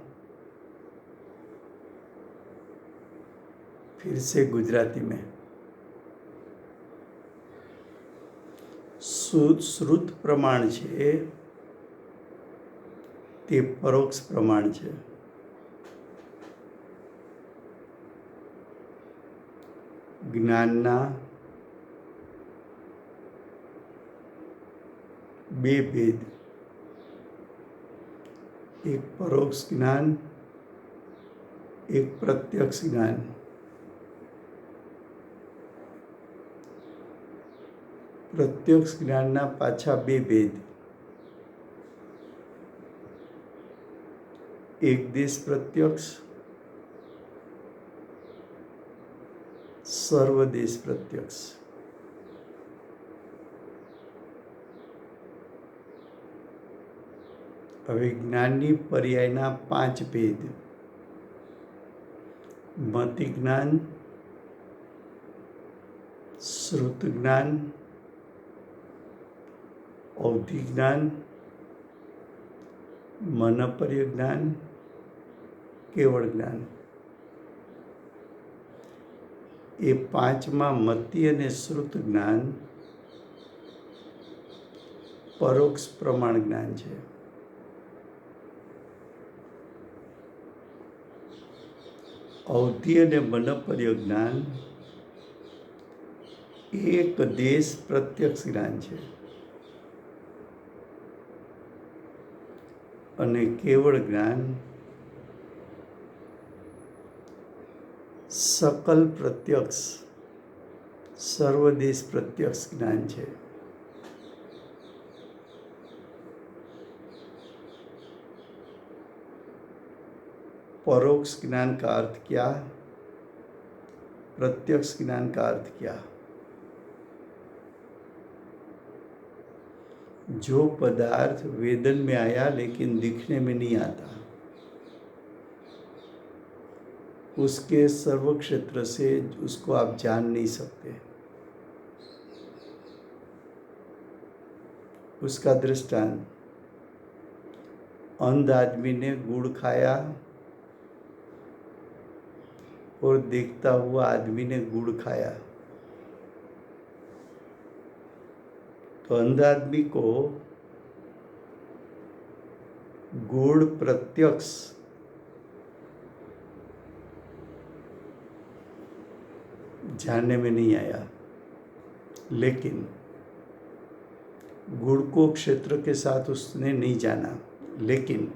फिर से गुजराती में શ્રુત પ્રમાણ છે તે પરોક્ષ પ્રમાણ છે. જ્ઞાનના બે ભેદ, એક પરોક્ષ જ્ઞાન, એક પ્રત્યક્ષ જ્ઞાન. પ્રત્યક્ષ જ્ઞાનના પાછા બે ભેદ, એક દેશ પ્રત્યક્ષ, સર્વદેશ પ્રત્યક્ષ. હવે જ્ઞાનની પર્યાયના પાંચ ભેદ: મતિ જ્ઞાન, શ્રુત જ્ઞાન, અવધિ જ્ઞાન, મનપર્ય જ્ઞાન, કેવળ જ્ઞાન. એ પાંચમાં મતિ અને શ્રુત જ્ઞાન પરોક્ષ પ્રમાણ જ્ઞાન છે. અવધિ અને મનપર્ય જ્ઞાન એક દેશ પ્રત્યક્ષ જ્ઞાન છે. અને કેવળ જ્ઞાન सकल प्रत्यक्ष सर्वदेश प्रत्यक्ष ज्ञान है. परोक्ष ज्ञान का अर्थ क्या, प्रत्यक्ष ज्ञान का अर्थ क्या? जो पदार्थ वेदन में आया लेकिन दिखने में नहीं आता, उसके सर्व क्षेत्र से उसको आप जान नहीं सकते. उसका दृष्टांत, अंध आदमी ने गुड़ खाया और देखता हुआ आदमी ने गुड़ खाया, तो अंध आदमी को गुड़ प्रत्यक्ष जानने में नहीं आया, लेकिन गुड़ को क्षेत्र के साथ उसने नहीं जाना, लेकिन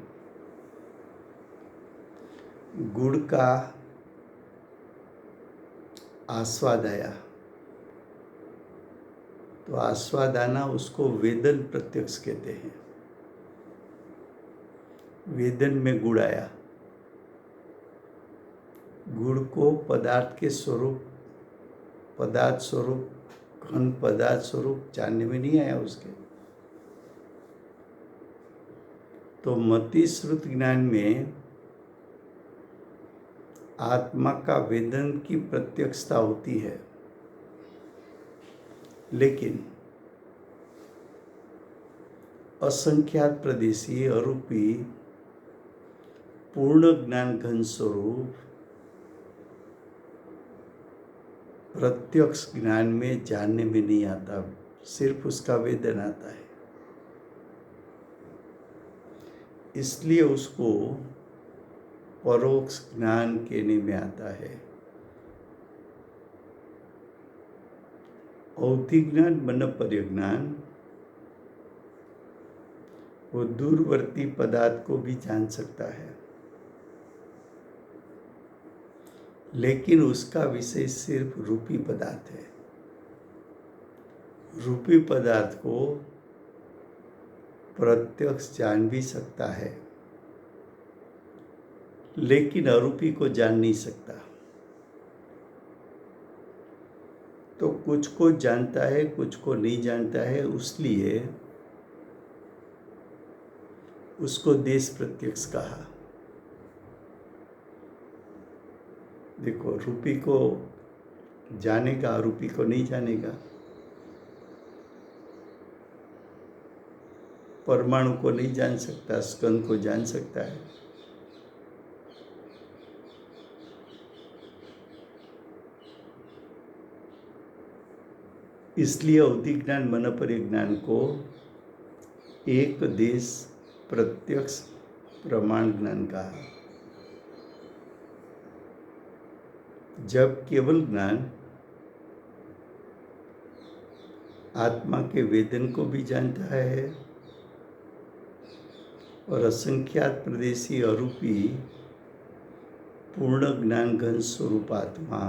गुड़ का आस्वाद आया. तो आस्वाद आना उसको वेदन प्रत्यक्ष कहते हैं. वेदन में गुड़ आया, गुड़ को पदार्थ के स्वरूप, पदार्थ स्वरूप, घन पदार्थ स्वरूप जानने में नहीं आया उसके. तो मति श्रुत ज्ञान में आत्मा का वेदन की प्रत्यक्षता होती है, लेकिन असंख्यात प्रदेशी अरूपी पूर्ण ज्ञान घन स्वरूप प्रत्यक्ष ज्ञान में जानने में नहीं आता, सिर्फ उसका वेदन आता है. इसलिए उसको परोक्ष ज्ञान कहने में आता है. अवधि ज्ञान, मनपर्य ज्ञान वो दूरवर्ती पदार्थ को भी जान सकता है, लेकिन उसका विषय सिर्फ रूपी पदार्थ है. रूपी पदार्थ को प्रत्यक्ष जान भी सकता है, लेकिन आरोपी को जान नहीं सकता। तो कुछ को जानता है, कुछ को नहीं जानता है, उसलिए उसको देश प्रत्यक्ष कहा। देखो, रूपी को जानेगा, आरोपी को नहीं जानेगा। परमाणु को नहीं जान सकता, स्कंद को जान सकता है। इसलिए अवधि ज्ञान, मन परिज्ञान को एक देश प्रत्यक्ष प्रमाण ज्ञान कहा। जब केवल ज्ञान आत्मा के वेदन को भी जानता है और असंख्यात प्रदेशी अरूपी पूर्ण ज्ञान घन स्वरूप आत्मा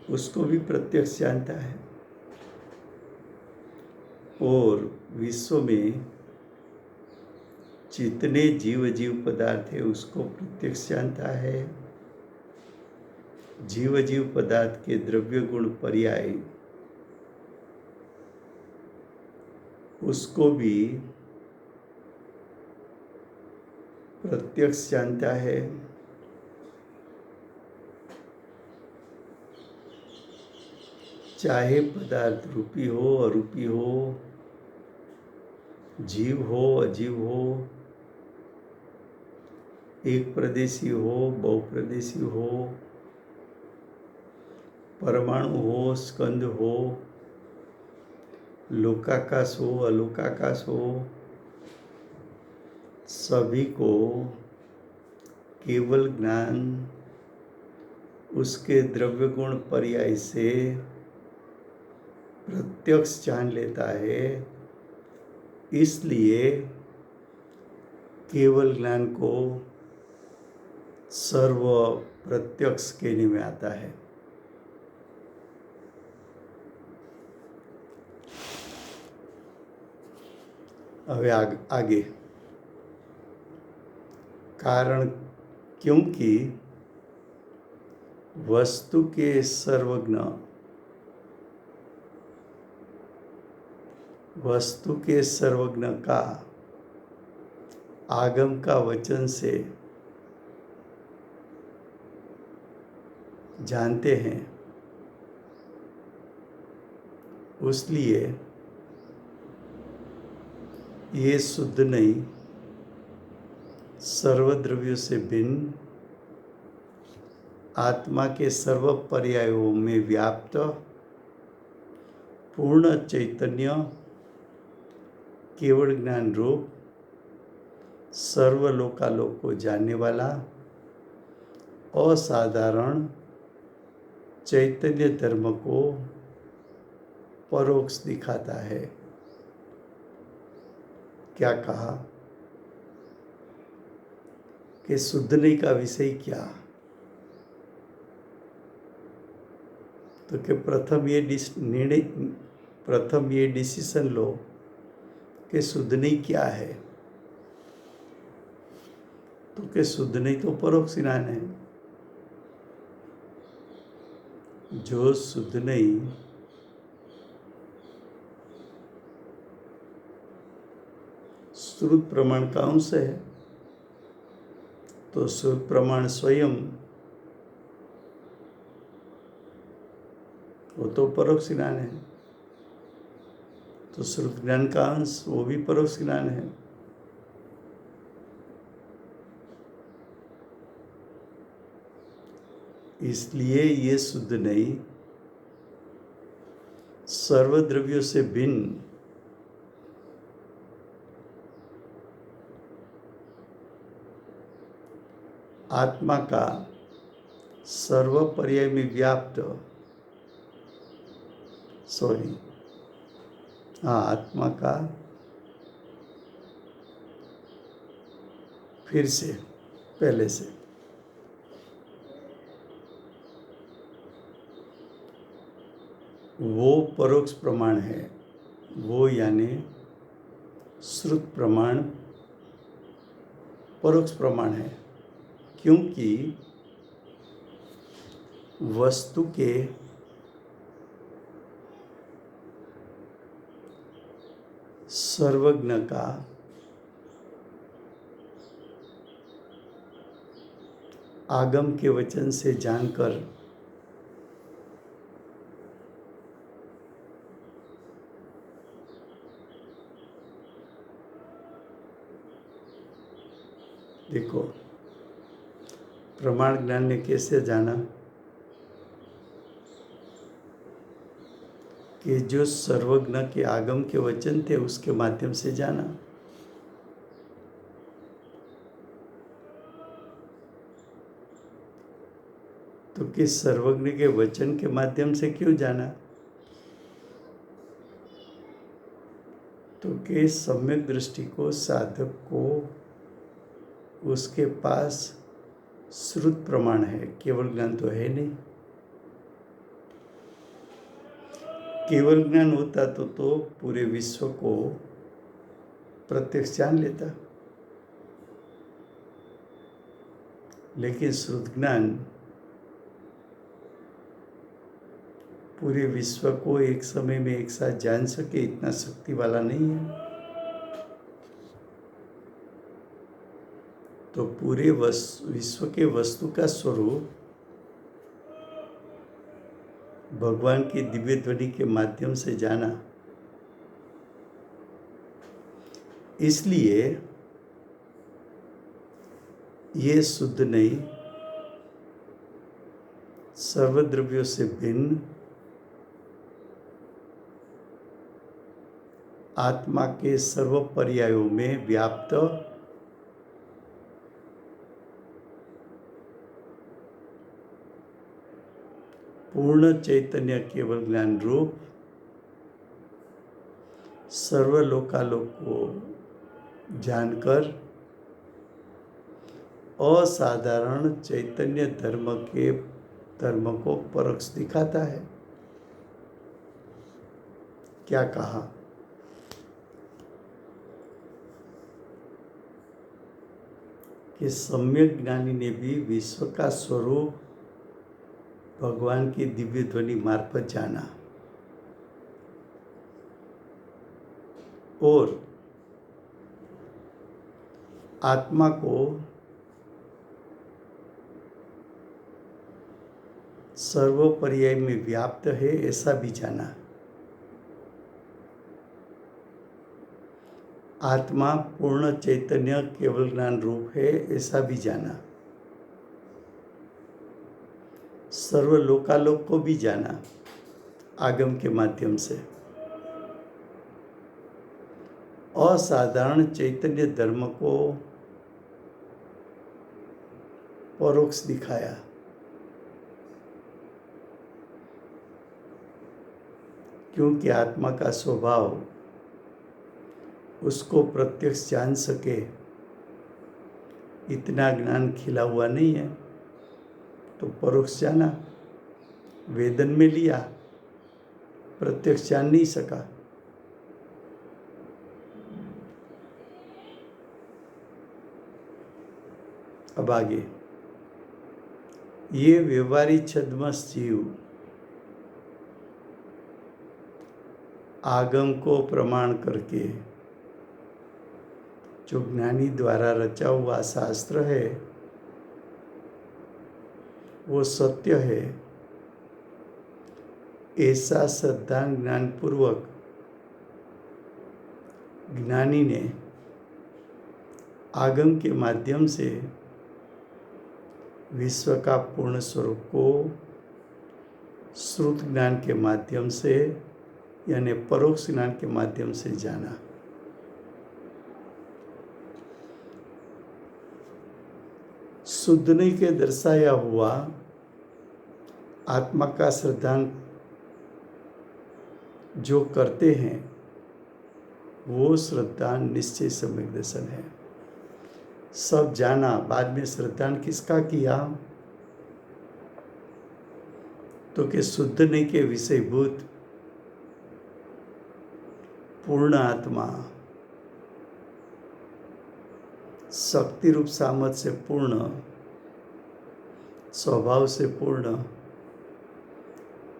उसको भी प्रत्यक्ष जानता है, और विश्व में जितने जीव पदार्थ है उसको प्रत्यक्ष जानता है। जीव पदार्थ के द्रव्य गुण पर्याय उसको भी प्रत्यक्ष जानता है। चाहे पदार्थ रूपी हो, अरूपी हो, जीव हो, अजीव हो, एक प्रदेशी हो, बहुप्रदेशी हो, परमाणु हो, स्कंद हो, लोकाकाश हो, अलोकाकाश हो, सभी को केवल ज्ञान उसके द्रव्य गुण पर्याय से प्रत्यक्ष जान लेता है। इसलिए केवल ज्ञान को सर्व प्रत्यक्ष कहने में आता है। अब आगे कारण, क्योंकि वस्तु के सर्वज्ञ, वस्तु के सर्वज्ञ का आगम का वचन से जानते हैं, उसलिए ये शुद्ध नहीं, सर्वद्रव्यों से भिन्न, आत्मा के सर्व पर्यायों में व्याप्त पूर्ण चैतन्य केवल ज्ञान रूप सर्वलोकालोक को जानने वाला असाधारण चैतन्य धर्म को परोक्ष दिखाता है। क्या कहा कि शुद्धने का विषय क्या? तो कि प्रथम ये डिसीजन लो कि शुद्धने क्या है। तो कि शुद्धने तो परोक्ष ज्ञान है। जो शुद्ध नहीं श्रुत प्रमाण का अंश है, तो श्रुत प्रमाण स्वयं वो तो परोक्ष ज्ञान है। तो श्रुत ज्ञान का अंश वो भी परोक्ष ज्ञान है। इसलिए ये शुद्ध नहीं, सर्वद्रव्यों से भिन्न आत्मा का सर्व पर्याय में व्याप्त, आत्मा का, फिर से पहले से, वो परोक्ष प्रमाण है। वो यानी श्रुत प्रमाण परोक्ष प्रमाण है, क्योंकि वस्तु के सर्वज्ञ का आगम के वचन से जानकर देखो, प्रमाण ज्ञान ने कैसे जाना कि जो सर्वज्ञ के आगम के वचन थे उसके माध्यम से जाना। तो किस सर्वज्ञ के वचन के माध्यम से क्यों जाना? तो कि सम्यक दृष्टि को साधक को उसके पास श्रुत प्रमाण है, केवल ज्ञान तो है नहीं। केवल ज्ञान होता तो पूरे विश्व को प्रत्यक्ष जान लेता, लेकिन श्रुत ज्ञान पूरे विश्व को एक समय में एक साथ जान सके इतना शक्ति वाला नहीं है। तो पूरे विश्व के वस्तु का स्वरूप भगवान की दिव्य ध्वनि के माध्यम से जाना। इसलिए ये शुद्ध नहीं, सर्वद्रव्यों से भिन्न आत्मा के सर्व पर्यायों में व्याप्त पूर्ण चैतन्य केवल ज्ञान रूप सर्वलोकालोक को जानकर असाधारण चैतन्य धर्म को परोक्ष दिखाता है। क्या कहा? कि सम्यक ज्ञानी ने भी विश्व का स्वरूप भगवान की दिव्य ध्वनि मार्फत जाना और आत्मा को सर्व पर्याय में व्याप्त है ऐसा भी जाना। आत्मा पूर्ण चैतन्य केवल ज्ञान रूप है ऐसा भी जाना। सर्वलोकालोक को भी जाना आगम के माध्यम से। असाधारण चैतन्य धर्म को परोक्ष दिखाया। क्योंकि आत्मा का स्वभाव उसको प्रत्यक्ष जान सके इतना ज्ञान खिला हुआ नहीं है, तो परोक्ष जाना, वेदन में लिया, प्रत्यक्ष जान नहीं सका। अब आगे, ये व्यवहारी छद्मस जीव आगम को प्रमाण करके जो ज्ञानी द्वारा रचा हुआ शास्त्र है वो सत्य है ऐसा श्रद्धा ज्ञान पूर्वक ज्ञानी ने आगम के माध्यम से विश्व का पूर्ण स्वरूप को श्रुत ज्ञान के माध्यम से यानी परोक्ष ज्ञान के माध्यम से जाना। शुद्धनि के दर्शाया हुआ आत्मा का श्रद्धांक जो करते हैं वो श्रद्धान निश्चय सम्यक दर्शन है। सब जाना, बाद में श्रद्धान किसका किया? तो कि शुद्धनि के विषयभूत पूर्ण आत्मा शक्ति रूप सामर्थ से पूर्ण, स्वभाव से पूर्ण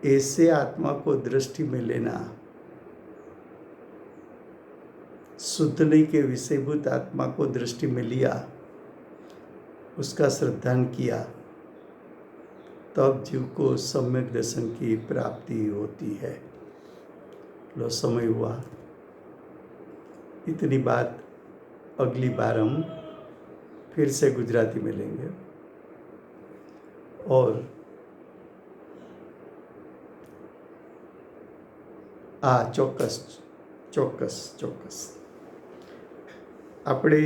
ऐसे आत्मा को दृष्टि में लेना, शुद्ध नहीं के विषयभूत आत्मा को दृष्टि में लिया, उसका श्रद्धान किया, तब जीव को सम्यक दर्शन की प्राप्ति होती है। लो समय हुआ। इतनी बात अगली बार हम फिर से गुजराती में लेंगे। और ચોક્કસ ચોક્કસ ચોક્કસ આપણે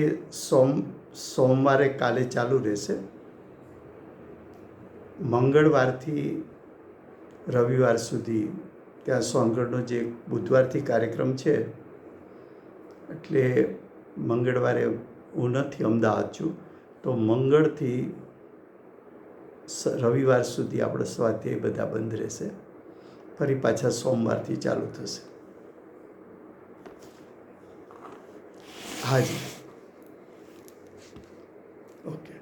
સોમવારે કાલે ચાલુ રહેશે। મંગળવારથી રવિવાર સુધી ત્યાં સોનગઢનો જે બુધવારથી કાર્યક્રમ છે, એટલે મંગળવારે હું નથી, અમદાવાદ છું, તો મંગળથી રવિવાર સુધી આપણે સ્વાધ્યાય બધા બંધ રહેશે। ફરી પાછા સોમવારથી ચાલુ થશે। હાજી, ઓકે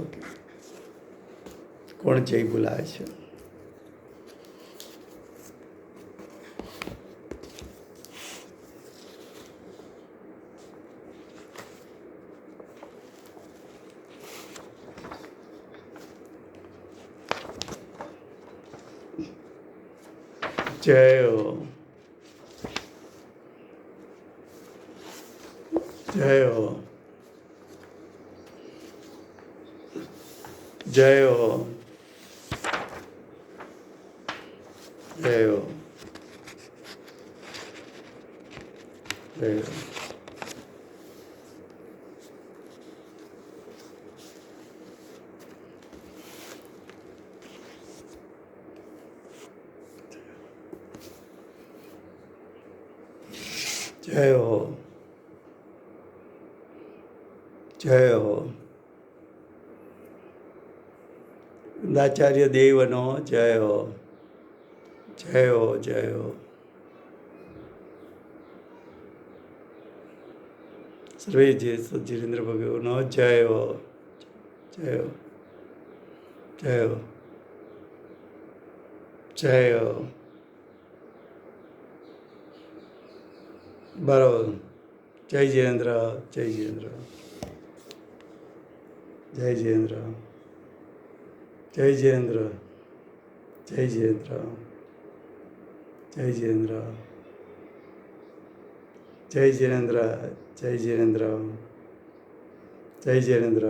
ઓકે। કોણ જય બોલાવે છે? જય હો, જય હો, જય હો, જય હો, જય હો। जय हो, जय हो। आचार्य देवनो जय हो, जय हो, जय हो। सर्वे जय सज्जीरेन्द्र भगवानो जय हो, जय हो, जय हो, जय हो। बराबर। जय जिनेन्द्र, जय जिनेन्द्र, जय जिनेन्द्र, जय जिनेन्द्र, जय जिनेन्द्र, जय जिनेन्द्र, जय जिनेन्द्र, जय जिनेन्द्र, जय जिनेन्द्र।